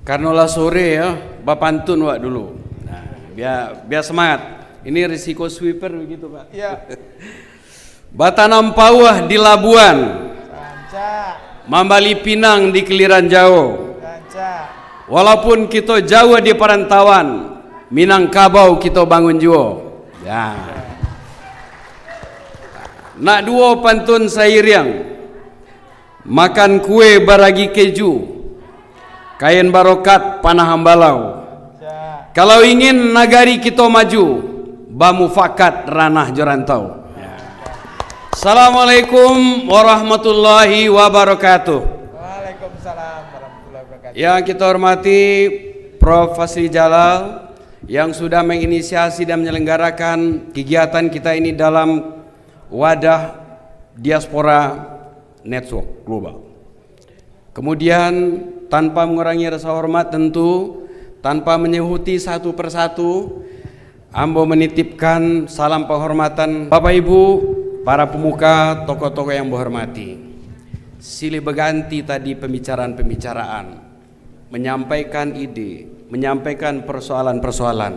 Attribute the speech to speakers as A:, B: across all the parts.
A: Karena sore ya, bapantun wak dulu. Nah, biar semangat. Ini risiko sweeper begitu Pak.
B: Ya.
A: Batanam Pawah di Labuan,
B: Ranca.
A: Mambali Pinang di Keliran Jauh.
B: Ranca.
A: Walaupun kita jauh di perantauan, Minangkabau kita bangun juo. Ya. Nak duo pantun sairiang, makan kue baragi keju, kain barokat panah hambalau.
B: Ya.
A: Kalau ingin nagari kita maju, bamufakat ranah jorantau. Assalamualaikum warahmatullahi wabarakatuh.
B: Waalaikumsalam warahmatullahi wabarakatuh.
A: Yang kita hormati Prof. Fasri Jalal yang sudah menginisiasi dan menyelenggarakan kegiatan kita ini dalam wadah Diaspora Network Global. Kemudian tanpa mengurangi rasa hormat tentu, tanpa menyehuti satu persatu, ambo menitipkan salam penghormatan Bapak Ibu, para pemuka, tokoh-tokoh yang berhormati. Silih berganti tadi pembicaraan, menyampaikan ide, menyampaikan persoalan-persoalan,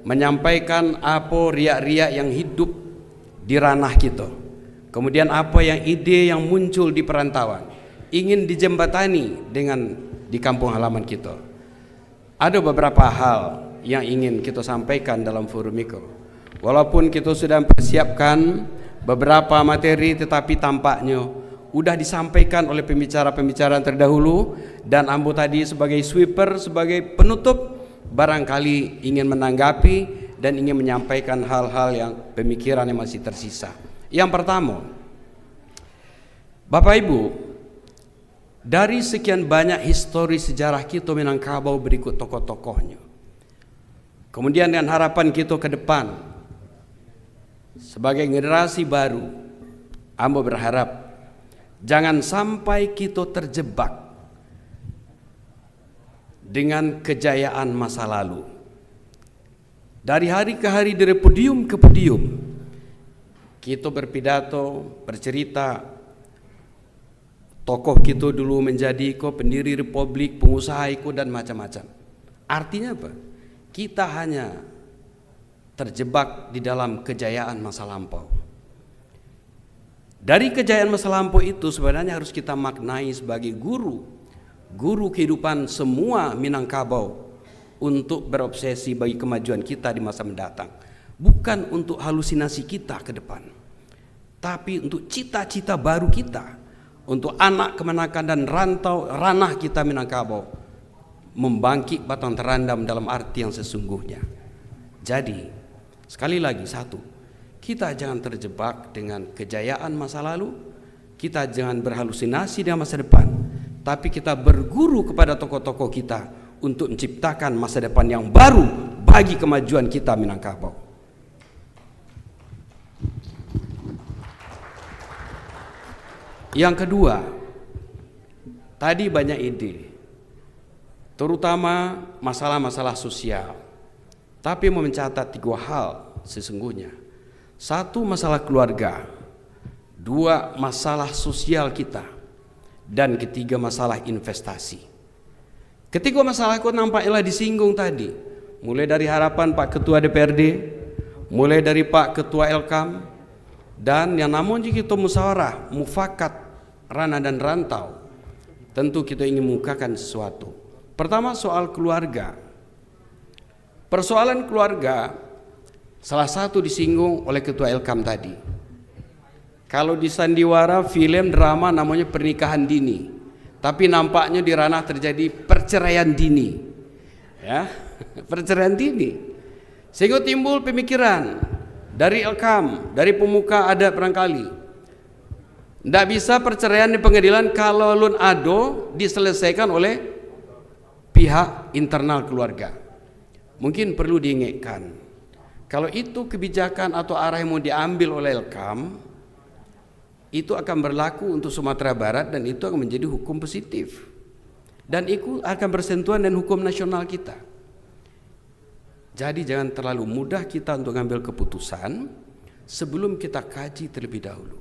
A: menyampaikan apa riak-riak yang hidup di ranah kita. Kemudian apa yang ide yang muncul di perantauan, ingin dijembatani dengan di kampung halaman kita. Ada beberapa hal yang ingin kita sampaikan dalam forum itu. Walaupun kita sudah mempersiapkan beberapa materi, tetapi tampaknya sudah disampaikan oleh pembicara-pembicara terdahulu, dan ambo tadi sebagai sweeper, sebagai penutup, barangkali ingin menanggapi dan ingin menyampaikan hal-hal yang pemikiran yang masih tersisa. Yang pertama, Bapak Ibu, dari sekian banyak histori sejarah kita Minangkabau berikut tokoh-tokohnya. Kemudian dengan harapan kita ke depan, sebagai generasi baru, ambo berharap jangan sampai kita terjebak dengan kejayaan masa lalu. Dari hari ke hari, dari podium ke podium, kita berpidato, bercerita, tokoh kita dulu menjadi pendiri republik, pengusaha dan macam-macam. Artinya apa? Kita hanya terjebak di dalam kejayaan masa lampau. Dari kejayaan masa lampau itu sebenarnya harus kita maknai sebagai guru kehidupan semua Minangkabau untuk berobsesi bagi kemajuan kita di masa mendatang. Bukan untuk halusinasi kita ke depan, tapi untuk cita-cita baru kita, untuk anak kemenakan dan ranah kita Minangkabau membangkit batang terandam dalam arti yang sesungguhnya. Jadi sekali lagi, satu, kita jangan terjebak dengan kejayaan masa lalu, kita jangan berhalusinasi dengan masa depan, tapi kita berguru kepada tokoh-tokoh kita untuk menciptakan masa depan yang baru bagi kemajuan kita Minangkabau. Yang kedua, tadi banyak ide, terutama masalah-masalah sosial. Tapi mau mencatat 3 hal sesungguhnya. 1, masalah keluarga. 2, masalah sosial kita. Dan 3, masalah investasi. Ketiga masalah itu nampaknya disinggung tadi. Mulai dari harapan Pak Ketua DPRD, mulai dari Pak Ketua Elkam, dan yang namun jika kita musyawarah, mufakat, ranah dan rantau, tentu kita ingin mengukakan sesuatu. Pertama, soal keluarga. Persoalan keluarga salah satu disinggung oleh Ketua Elkam tadi. Kalau di sandiwara film drama namanya pernikahan dini, tapi nampaknya di ranah terjadi perceraian dini, ya, perceraian dini. Sehingga timbul pemikiran dari Elkam, dari pemuka adat barangkali, tidak bisa perceraian di pengadilan kalau lun ado diselesaikan oleh pihak internal keluarga. Mungkin perlu diingatkan, kalau itu kebijakan atau arah yang mau diambil oleh Elkam, itu akan berlaku untuk Sumatera Barat dan itu akan menjadi hukum positif. Dan itu akan bersentuhan dengan hukum nasional kita. Jadi jangan terlalu mudah kita untuk mengambil keputusan sebelum kita kaji terlebih dahulu.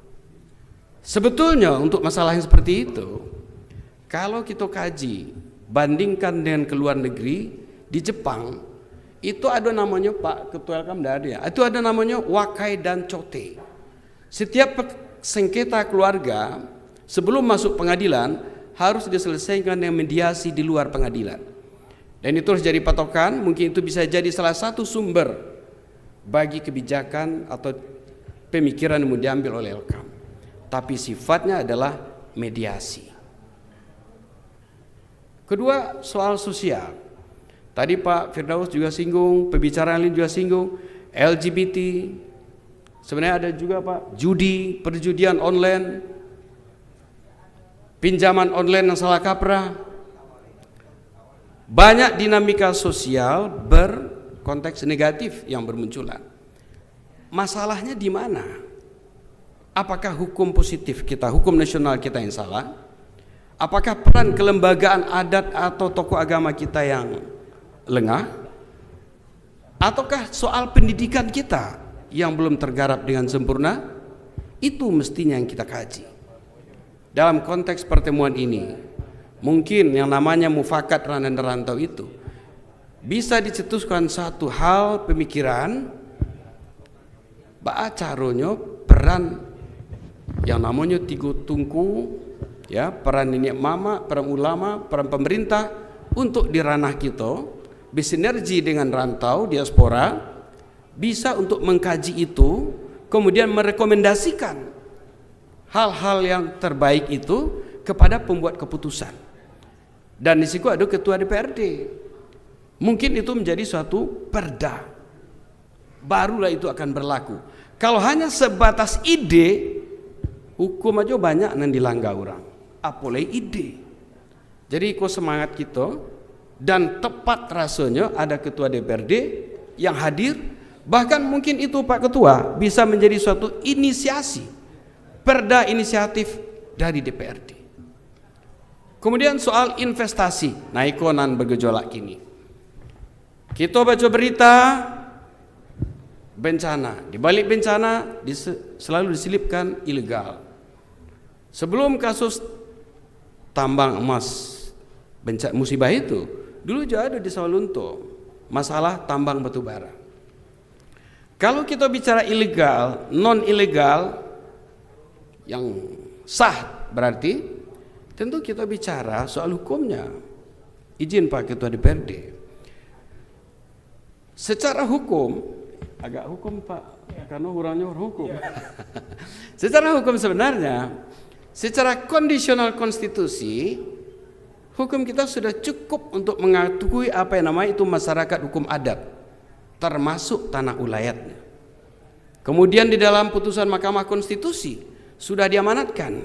A: Sebetulnya untuk masalah yang seperti itu, kalau kita kaji bandingkan dengan ke luar negeri, di Jepang itu ada namanya, Pak Ketua LKAM tidak ada ya, itu ada namanya wakai dan cote. Setiap sengketa keluarga sebelum masuk pengadilan harus diselesaikan dengan mediasi di luar pengadilan. Dan itu harus jadi patokan, mungkin itu bisa jadi salah satu sumber bagi kebijakan atau pemikiran yang mau diambil oleh LKAM. Tapi sifatnya adalah mediasi. Kedua, soal sosial. Tadi Pak Firdaus juga singgung, pembicaraan lain juga singgung, LGBT. Sebenarnya ada juga Pak, judi, perjudian online, pinjaman online yang salah kaprah. Banyak dinamika sosial berkonteks negatif yang bermunculan. Masalahnya di mana? Apakah hukum positif kita, hukum nasional kita yang salah? Apakah peran kelembagaan adat atau tokoh agama kita yang lengah? Ataukah soal pendidikan kita yang belum tergarap dengan sempurna? Itu mestinya yang kita kaji. Dalam konteks pertemuan ini, mungkin yang namanya mufakat dan rantau itu bisa dicetuskan satu hal pemikiran caranya peran yang namanya tiga tungku, ya, peran nenek mama, peran ulama, peran pemerintah untuk di ranah kita bersinergi dengan rantau diaspora, bisa untuk mengkaji itu, kemudian merekomendasikan hal-hal yang terbaik itu kepada pembuat keputusan. Dan di situ ada ketua DPRD. Mungkin itu menjadi suatu perda. Barulah itu akan berlaku. Kalau hanya sebatas ide, hukum aja banyak yang dilanggar orang. Apalagi ide. Jadi kok semangat kita, dan tepat rasanya ada ketua DPRD yang hadir. Bahkan mungkin itu Pak Ketua bisa menjadi suatu inisiasi, perda inisiatif dari DPRD. Kemudian soal investasi, naikonan bergejolak kini. Kita baca berita bencana, di balik bencana selalu diselipkan ilegal. Sebelum kasus tambang emas musibah itu, dulu juga ada di Sawalunto masalah tambang batu bara. Kalau kita bicara ilegal, non ilegal yang sah berarti tentu kita bicara soal hukumnya. Izin Pak Ketua DPRD. Secara hukum, agak hukum Pak, karena orangnya orang hukum. Secara hukum sebenarnya, secara kondisional konstitusi, hukum kita sudah cukup untuk mengakui apa yang namanya itu masyarakat hukum adat, termasuk tanah ulayatnya. Kemudian di dalam putusan Mahkamah Konstitusi sudah diamanatkan,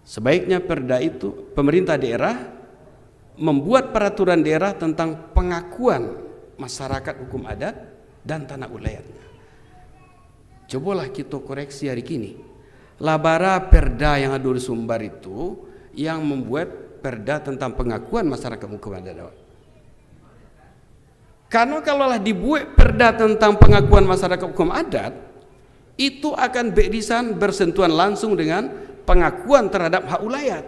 A: sebaiknya perda itu pemerintah daerah membuat peraturan daerah tentang pengakuan masyarakat hukum adat dan tanah ulayatnya. Cobalah kita koreksi hari ini. Labara perda yang ada di Sumbar itu yang membuat perda tentang pengakuan masyarakat hukum adat. Karena kalaulah dibuat perda tentang pengakuan masyarakat hukum adat, itu akan berisan bersentuhan langsung dengan pengakuan terhadap hak ulayat.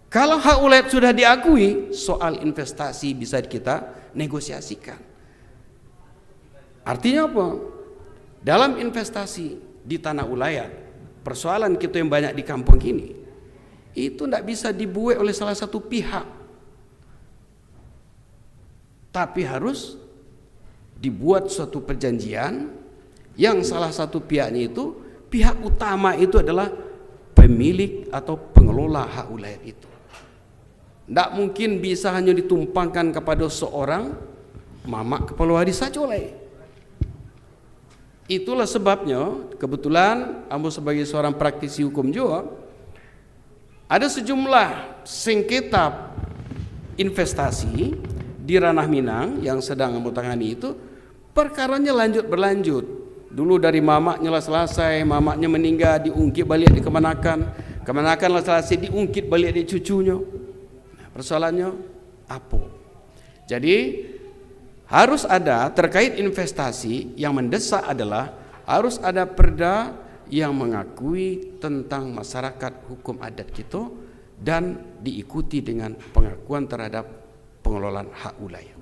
A: Kalau hak ulayat sudah diakui, soal investasi bisa kita negosiasikan. Artinya apa? Dalam investasi di tanah ulayat, persoalan kita yang banyak di kampung ini, itu tidak bisa dibuat oleh salah satu pihak, tapi harus dibuat suatu perjanjian yang salah satu pihaknya itu, pihak utama itu adalah pemilik atau pengelola hak ulayat itu. Tidak mungkin bisa hanya ditumpangkan kepada seorang mamak kepala waris saja oleh. Itulah sebabnya kebetulan aku sebagai seorang praktisi hukum juga ada sejumlah sengketa investasi di ranah Minang yang sedang aku tangani itu, perkaranya berlanjut. Dulu dari mamaknya lah selesai, mamaknya meninggal diungkit balik di Kemenakan lah selesai diungkit balik di cucunya. Nah, persoalannya apa? Jadi harus ada terkait investasi yang mendesak adalah harus ada perda yang mengakui tentang masyarakat hukum adat kita dan diikuti dengan pengakuan terhadap pengelolaan hak wilayah.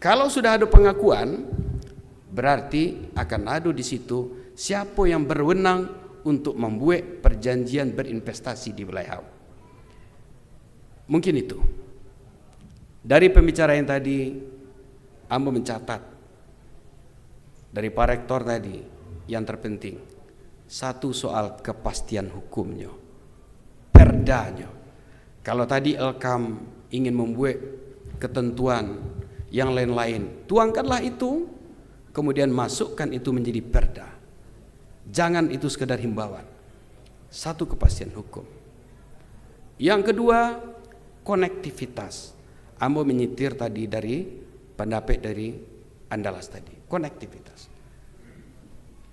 A: Kalau sudah ada pengakuan, berarti akan ada di situ siapa yang berwenang untuk membuat perjanjian berinvestasi di wilayah. Mungkin itu. Dari pembicaraan yang tadi, Ambo mencatat dari Pak Rektor tadi yang terpenting, satu soal kepastian hukumnya, perdanya. Kalau tadi Elkam ingin membuat ketentuan yang lain-lain, tuangkanlah itu, kemudian masukkan itu menjadi perda. Jangan itu sekedar himbauan. Satu, kepastian hukum. Yang kedua, konektivitas. Ambo menyitir tadi dari pendapat dari Andalas tadi, konektivitas.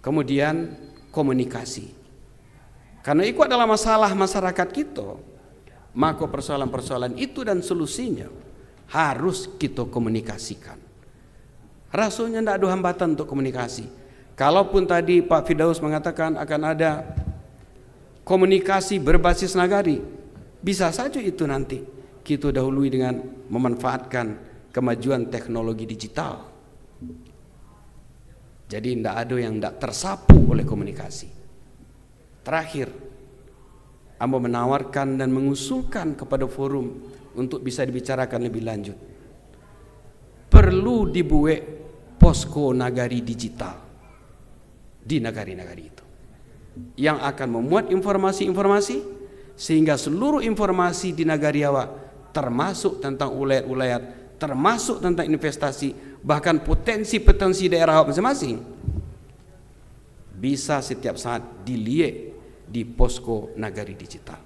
A: Kemudian komunikasi. Karena itu adalah masalah masyarakat kita, maka persoalan-persoalan itu dan solusinya harus kita komunikasikan. Rasanya tidak ada hambatan untuk komunikasi. Kalaupun tadi Pak Firdaus mengatakan akan ada komunikasi berbasis nagari, bisa saja itu nanti kita dahului dengan memanfaatkan kemajuan teknologi digital. Jadi tidak ada yang tidak tersapu oleh komunikasi. Terakhir, Ambo menawarkan dan mengusulkan kepada forum untuk bisa dibicarakan lebih lanjut. Perlu dibuat posko nagari digital di negara-negara itu, yang akan memuat informasi-informasi sehingga seluruh informasi di Nagariawa, termasuk tentang ulayat-ulayat, termasuk tentang investasi, bahkan potensi-potensi daerah masing-masing, bisa setiap saat dilihat di posko nagari digital.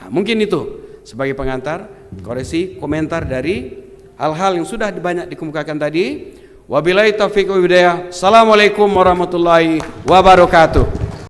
A: Nah, mungkin itu sebagai pengantar, koreksi komentar dari hal-hal yang sudah banyak dikemukakan tadi. Wabillahi taufiq wal hidayah. Assalamualaikum warahmatullahi wabarakatuh.